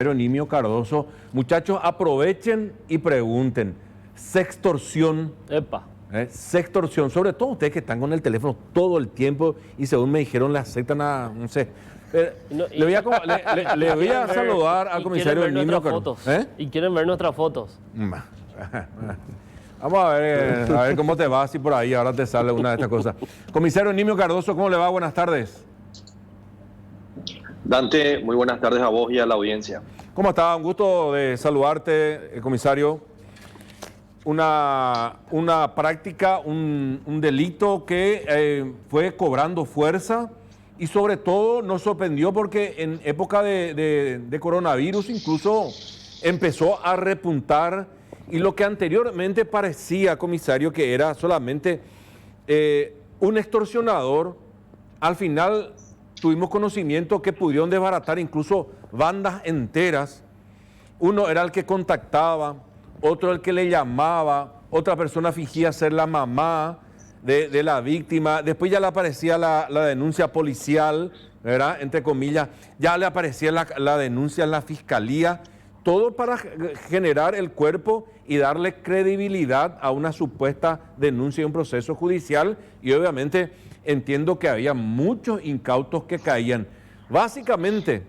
Pero Nimio Cardoso, muchachos, aprovechen y pregunten. Sextorsión, Epa. sextorsión, sobre todo ustedes que están con el teléfono todo el tiempo y según me dijeron le aceptan a, no sé. Le voy a saludar al comisario Nimio Cardoso. Y quieren ver nuestras fotos. Vamos a ver cómo te va, si por ahí ahora te sale una de estas cosas. Comisario Nimio Cardoso, ¿cómo le va? Buenas tardes. Dante, muy buenas tardes a vos y a la audiencia. ¿Cómo está? Un gusto de saludarte, comisario. Una práctica, un delito que fue cobrando fuerza y sobre todo nos sorprendió porque en época de coronavirus incluso empezó a repuntar y lo que anteriormente parecía, comisario, que era solamente un extorsionador, al final tuvimos conocimiento que pudieron desbaratar incluso bandas enteras. Uno era el que contactaba, otro el que le llamaba, otra persona fingía ser la mamá de la víctima, después ya le aparecía la denuncia policial, ¿verdad? Entre comillas, ya le aparecía la denuncia en la fiscalía, todo para generar el cuerpo y darle credibilidad a una supuesta denuncia y un proceso judicial, y obviamente entiendo que había muchos incautos que caían. Básicamente,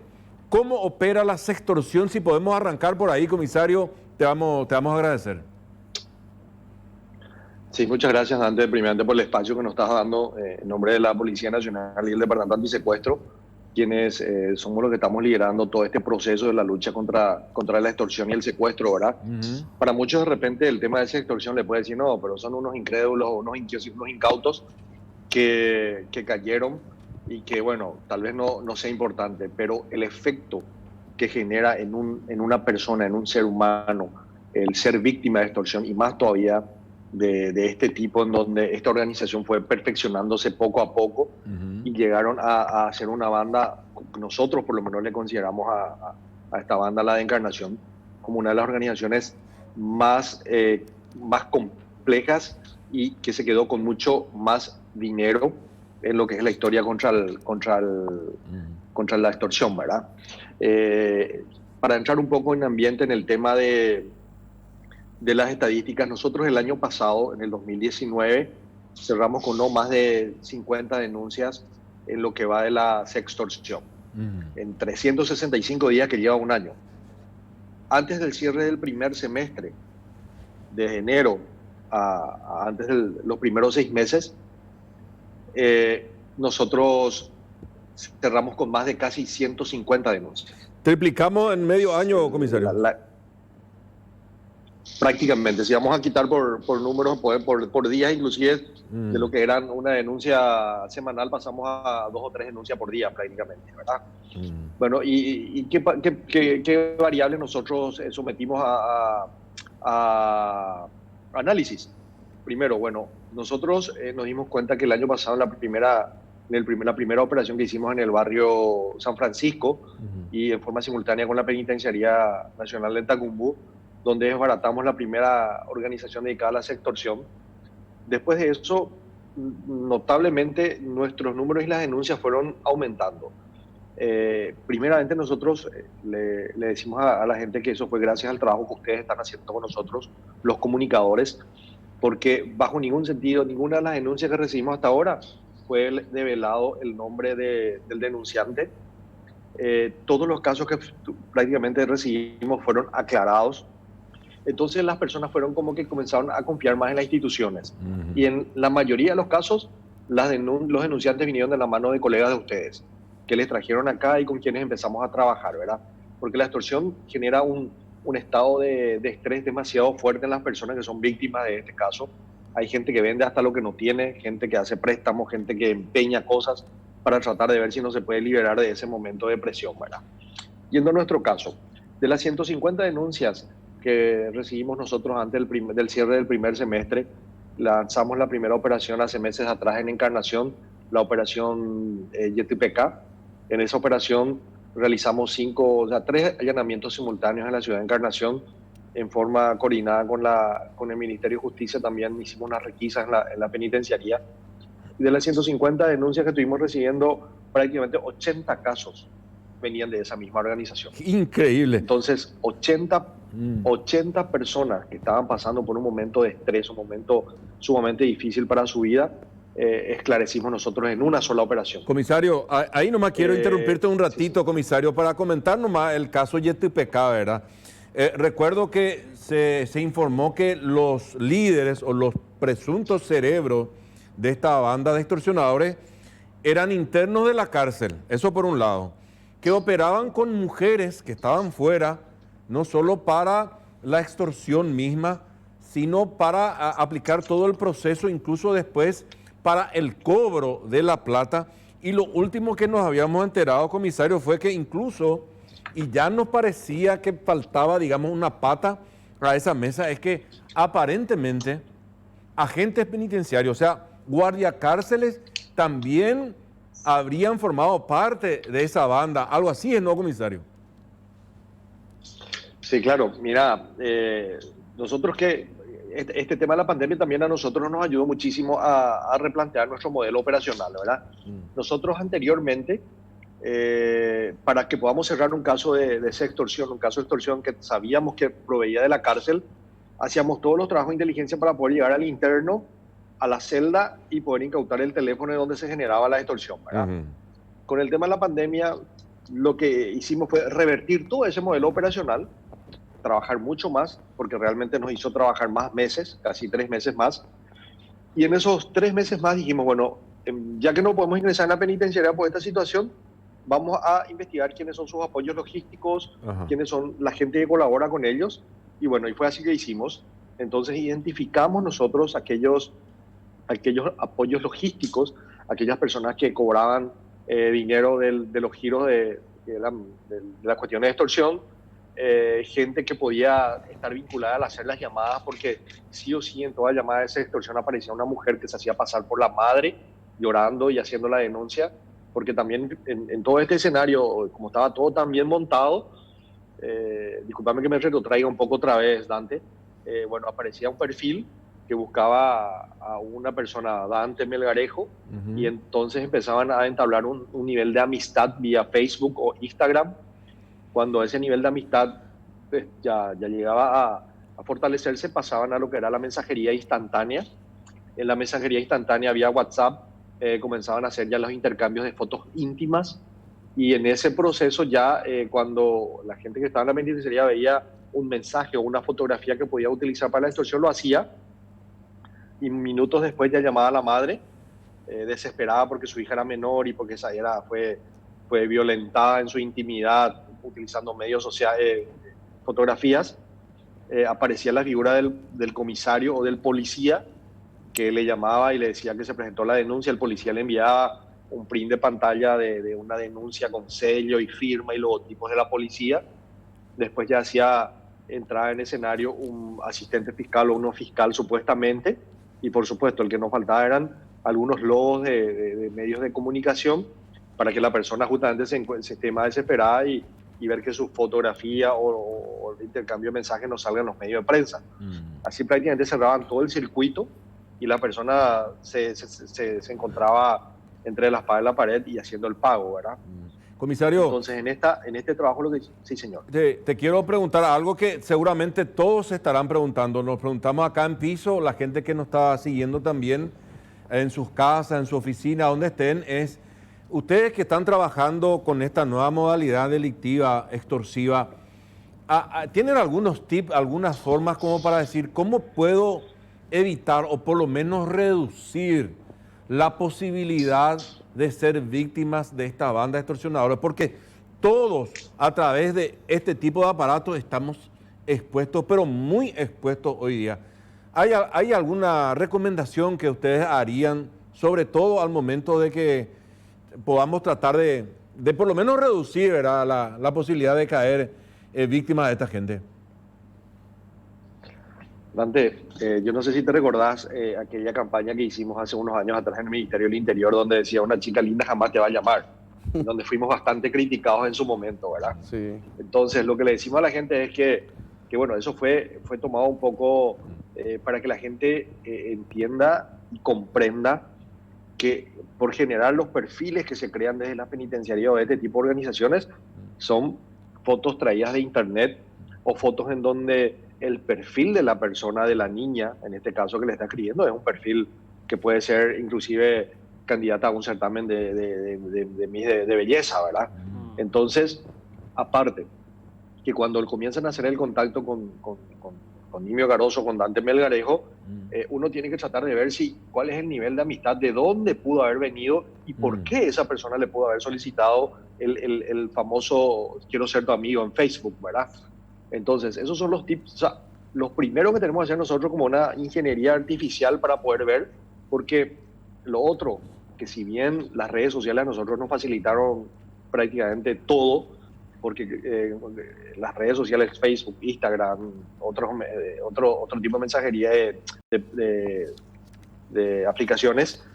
¿cómo opera la sextorsión? Si podemos arrancar por ahí, comisario, te vamos a agradecer. Sí, muchas gracias, Dante, primeramente por el espacio que nos estás dando en nombre de la Policía Nacional y el Departamento Antisecuestro, quienes somos los que estamos liderando todo este proceso de la lucha contra la extorsión y el secuestro, ¿verdad? Para muchos de repente el tema de esa extorsión le puede decir, no, pero son unos incrédulos o unos incautos que cayeron y que, bueno, tal vez no sea importante, pero el efecto que genera en una persona, en un ser humano, el ser víctima de extorsión, y más todavía de este tipo, en donde esta organización fue perfeccionándose poco a poco y llegaron a ser una banda, nosotros por lo menos le consideramos a esta banda, la de Encarnación, como una de las organizaciones más complejas y que se quedó con mucho más dinero en lo que es la historia contra la extorsión, ¿verdad? Para entrar un poco en ambiente en el tema de las estadísticas, nosotros el año pasado, en el 2019, cerramos con no más de 50 denuncias en lo que va de la sextorsión, en 365 días que lleva un año. Antes del cierre del primer semestre, de enero antes de los primeros 6 meses, nosotros cerramos con más de casi 150 denuncias. Triplicamos en medio año, comisario. Prácticamente, si vamos a quitar por números, por días inclusive, de lo que eran una denuncia semanal, pasamos a 2 o 3 denuncias por día prácticamente, ¿verdad? Bueno, ¿y qué variables nosotros sometimos a análisis? Primero, bueno, nosotros nos dimos cuenta que el año pasado, la primera operación que hicimos en el barrio San Francisco y en forma simultánea con la Penitenciaría Nacional de Tacumbú, donde desbaratamos la primera organización dedicada a la sextorsión. Después de eso, notablemente nuestros números y las denuncias fueron aumentando. Primeramente nosotros le decimos a la gente que eso fue gracias al trabajo que ustedes están haciendo con nosotros, los comunicadores, porque bajo ningún sentido, ninguna de las denuncias que recibimos hasta ahora fue develado el nombre del denunciante. Todos los casos que prácticamente recibimos fueron aclarados. Entonces las personas fueron como que comenzaron a confiar más en las instituciones. Y en la mayoría de los casos, los denunciantes vinieron de la mano de colegas de ustedes, que les trajeron acá y con quienes empezamos a trabajar, ¿verdad? Porque la extorsión genera un estado de estrés demasiado fuerte en las personas que son víctimas de este caso. Hay gente que vende hasta lo que no tiene, gente que hace préstamos, gente que empeña cosas para tratar de ver si no se puede liberar de ese momento de presión, ¿verdad? Yendo a nuestro caso, de las 150 denuncias que recibimos nosotros antes del cierre del primer semestre, lanzamos la primera operación hace meses atrás en Encarnación, la operación YTPK. En esa operación realizamos 3 allanamientos simultáneos en la ciudad de Encarnación, en forma coordinada con el Ministerio de Justicia. También hicimos unas requisas en la penitenciaría. Y de las 150 denuncias que estuvimos recibiendo, prácticamente 80 casos venían de esa misma organización. Increíble. Entonces, 80 personas que estaban pasando por un momento de estrés, un momento sumamente difícil para su vida, esclarecimos nosotros en una sola operación. Comisario, ahí nomás quiero interrumpirte un ratito, sí. Comisario, para comentar nomás el caso YTPK, ¿verdad? Recuerdo que se informó que los líderes o los presuntos cerebros de esta banda de extorsionadores eran internos de la cárcel, eso por un lado, que operaban con mujeres que estaban fuera, no solo para la extorsión misma, sino para aplicar todo el proceso, incluso después para el cobro de la plata. Y lo último que nos habíamos enterado, comisario, fue que incluso, y ya nos parecía que faltaba, digamos, una pata a esa mesa, es que aparentemente agentes penitenciarios, o sea, guardiacárceles, también habrían formado parte de esa banda. Algo así es, ¿no, comisario? Sí, claro. Mira, nosotros que este tema de la pandemia también a nosotros nos ayudó muchísimo a replantear nuestro modelo operacional, ¿verdad? Nosotros anteriormente, para que podamos cerrar un caso de esa extorsión, un caso de extorsión que sabíamos que proveía de la cárcel, hacíamos todos los trabajos de inteligencia para poder llegar al interno, a la celda y poder incautar el teléfono de donde se generaba la extorsión, ¿verdad? Con el tema de la pandemia, lo que hicimos fue revertir todo ese modelo operacional, trabajar mucho más, porque realmente nos hizo trabajar más meses, casi 3 meses más. Y en esos 3 meses más dijimos, bueno, ya que no podemos ingresar en la penitenciaría por esta situación, vamos a investigar quiénes son sus apoyos logísticos, quiénes son la gente que colabora con ellos. Y bueno, y fue así que hicimos. Entonces identificamos nosotros aquellos apoyos logísticos, aquellas personas que cobraban dinero de los giros de las cuestiones de extorsión, gente que podía estar vinculada al hacer las llamadas, porque sí o sí en toda llamada de esa extorsión aparecía una mujer que se hacía pasar por la madre, llorando y haciendo la denuncia, porque también en todo este escenario, como estaba todo tan bien montado, discúlpame que me retrotraiga un poco otra vez, Dante, bueno, aparecía un perfil que buscaba a una persona, Dante Melgarejo, y entonces empezaban a entablar un nivel de amistad vía Facebook o Instagram. Cuando ese nivel de amistad pues, ya llegaba a fortalecerse, pasaban a lo que era la mensajería instantánea. En la mensajería instantánea vía WhatsApp comenzaban a hacer ya los intercambios de fotos íntimas, y en ese proceso ya cuando la gente que estaba en la penitenciaría veía un mensaje o una fotografía que podía utilizar para la extorsión, lo hacía, y minutos después ya llamaba a la madre, desesperada porque su hija era menor y porque fue violentada en su intimidad utilizando medios sociales, fotografías. Aparecía la figura del comisario o del policía que le llamaba y le decía que se presentó la denuncia. El policía le enviaba un print de pantalla de una denuncia con sello y firma y logotipos de la policía. Después ya hacía entrada en escenario un asistente fiscal o uno fiscal supuestamente, y por supuesto el que nos faltaba eran algunos logos de medios de comunicación para que la persona justamente se esté más desesperada y ver que su fotografía o el intercambio de mensajes no salga en los medios de prensa. Así prácticamente cerraban todo el circuito y la persona se encontraba entre la espada y la pared y haciendo el pago, ¿verdad? Comisario. Entonces, en este trabajo lo que... Sí, señor. Te quiero preguntar algo que seguramente todos se estarán preguntando. Nos preguntamos acá en piso, la gente que nos está siguiendo también en sus casas, en su oficina, donde estén, es... Ustedes que están trabajando con esta nueva modalidad delictiva, extorsiva, ¿tienen algunos tips, algunas formas como para decir cómo puedo evitar o por lo menos reducir la posibilidad de ser víctimas de esta banda de extorsionadores? Porque todos a través de este tipo de aparatos estamos expuestos, pero muy expuestos hoy día. ¿Hay alguna recomendación que ustedes harían, sobre todo al momento de que podamos tratar de por lo menos reducir, ¿verdad?, la posibilidad de caer víctima de esta gente? Dante, yo no sé si te recordás aquella campaña que hicimos hace unos años atrás en el Ministerio del Interior, donde decía una chica linda jamás te va a llamar, donde fuimos bastante criticados en su momento, ¿verdad? Sí. Entonces, lo que le decimos a la gente es que bueno, eso fue tomado un poco para que la gente entienda y comprenda que por generar los perfiles que se crean desde la penitenciaría o de este tipo de organizaciones son fotos traídas de internet o fotos en donde el perfil de la persona, de la niña, en este caso que le está escribiendo, es un perfil que puede ser inclusive candidata a un certamen de belleza, ¿verdad? Entonces, aparte, que cuando comienzan a hacer el contacto con Nimio Garoso, con Dante Melgarejo, uno tiene que tratar de ver cuál es el nivel de amistad, de dónde pudo haber venido y por qué esa persona le pudo haber solicitado el famoso quiero ser tu amigo en Facebook, ¿verdad? Entonces, esos son los tips, o sea, los primeros que tenemos que hacer nosotros como una ingeniería artificial para poder ver, porque lo otro, que si bien las redes sociales a nosotros nos facilitaron prácticamente todo, porque las redes sociales, Facebook, Instagram, otro tipo de mensajería de aplicaciones,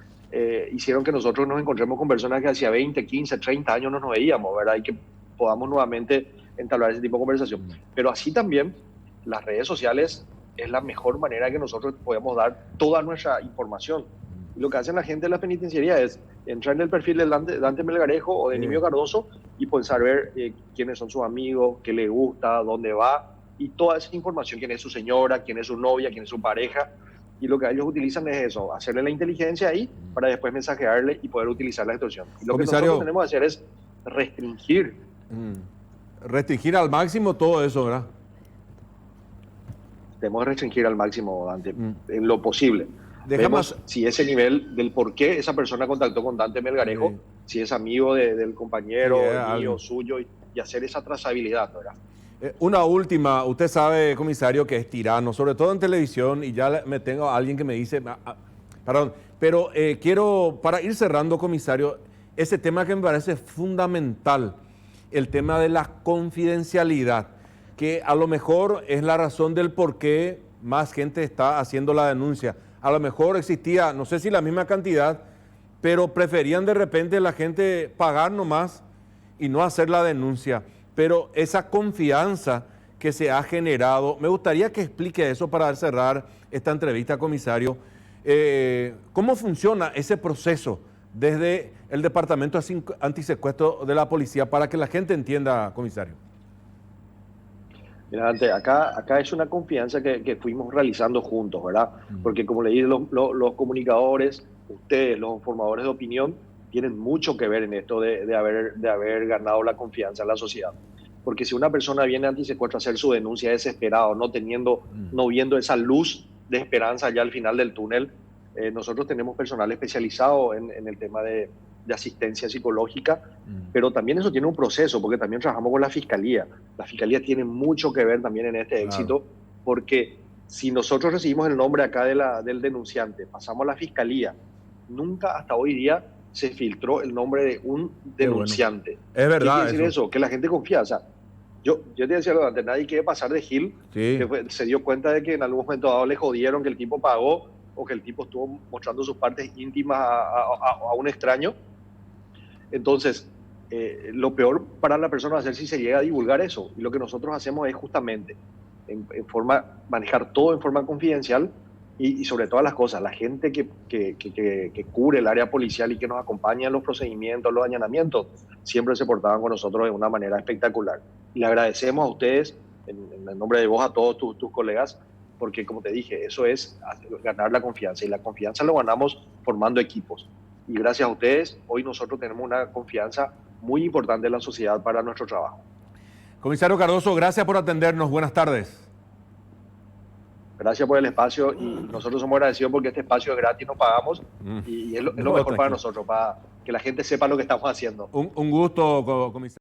hicieron que nosotros nos encontremos con personas que hacía 20, 15, 30 años no nos veíamos, ¿verdad? Y que podamos nuevamente entablar ese tipo de conversación. Pero así también, las redes sociales es la mejor manera que nosotros podemos dar toda nuestra información. Y lo que hacen la gente de la penitenciaría es entrar en el perfil de Dante Melgarejo o de Nimio Cardoso y pues saber quiénes son sus amigos, qué le gusta, dónde va, y toda esa información, quién es su señora, quién es su novia, quién es su pareja. Y lo que ellos utilizan es eso, hacerle la inteligencia ahí para después mensajearle y poder utilizar la extorsión. Y lo que nosotros tenemos que hacer es restringir. Restringir al máximo todo eso, ¿verdad? Tenemos que restringir al máximo, Dante, en lo posible. Vemos si ese nivel del por qué esa persona contactó con Dante Melgarejo, si es amigo del compañero, mío, suyo, y hacer esa trazabilidad, ¿verdad? Una última, usted sabe, comisario, que es tirano, sobre todo en televisión, y ya me tengo a alguien que me dice, perdón, pero quiero, para ir cerrando, comisario, ese tema que me parece fundamental, el tema de la confidencialidad, que a lo mejor es la razón del por qué más gente está haciendo la denuncia. A lo mejor existía, no sé si la misma cantidad, pero preferían de repente la gente pagar nomás y no hacer la denuncia. Pero esa confianza que se ha generado, me gustaría que explique eso para cerrar esta entrevista, comisario. ¿Cómo funciona ese proceso desde el Departamento Antisecuestro de la Policía para que la gente entienda, comisario? Mira, Dante, acá es una confianza que fuimos realizando juntos, ¿verdad? Porque como le dije, los comunicadores, ustedes, los formadores de opinión, tienen mucho que ver en esto de haber ganado la confianza en la sociedad. Porque si una persona viene a Antisecuestro a hacer su denuncia desesperado, no viendo esa luz de esperanza ya al final del túnel, nosotros tenemos personal especializado en el tema de asistencia psicológica, pero también eso tiene un proceso, porque también trabajamos con la Fiscalía. La Fiscalía tiene mucho que ver también en este éxito, porque si nosotros recibimos el nombre acá del denunciante, pasamos a la Fiscalía, nunca hasta hoy día se filtró el nombre de un denunciante. Bueno. Es verdad. ¿Qué quiere decir eso? Que la gente confía. O sea, yo te decía algo antes, nadie quiere pasar de Gil, que se dio cuenta de que en algún momento dado le jodieron que el tipo pagó o que el tipo estuvo mostrando sus partes íntimas a un extraño. Entonces, lo peor para la persona va a ser si se llega a divulgar eso. Y lo que nosotros hacemos es justamente manejar todo en forma confidencial y sobre todas las cosas, la gente que cubre el área policial y que nos acompaña en los procedimientos, los allanamientos, siempre se portaban con nosotros de una manera espectacular. Y le agradecemos a ustedes, en el nombre de vos, a todos tus colegas, porque como te dije, eso es ganar la confianza, y la confianza lo ganamos formando equipos. Y gracias a ustedes, hoy nosotros tenemos una confianza muy importante en la sociedad para nuestro trabajo. Comisario Cardoso, gracias por atendernos. Buenas tardes. Gracias por el espacio y nosotros somos agradecidos porque este espacio es gratis, no pagamos y es lo mejor para nosotros, para que la gente sepa lo que estamos haciendo. Un gusto, comisario.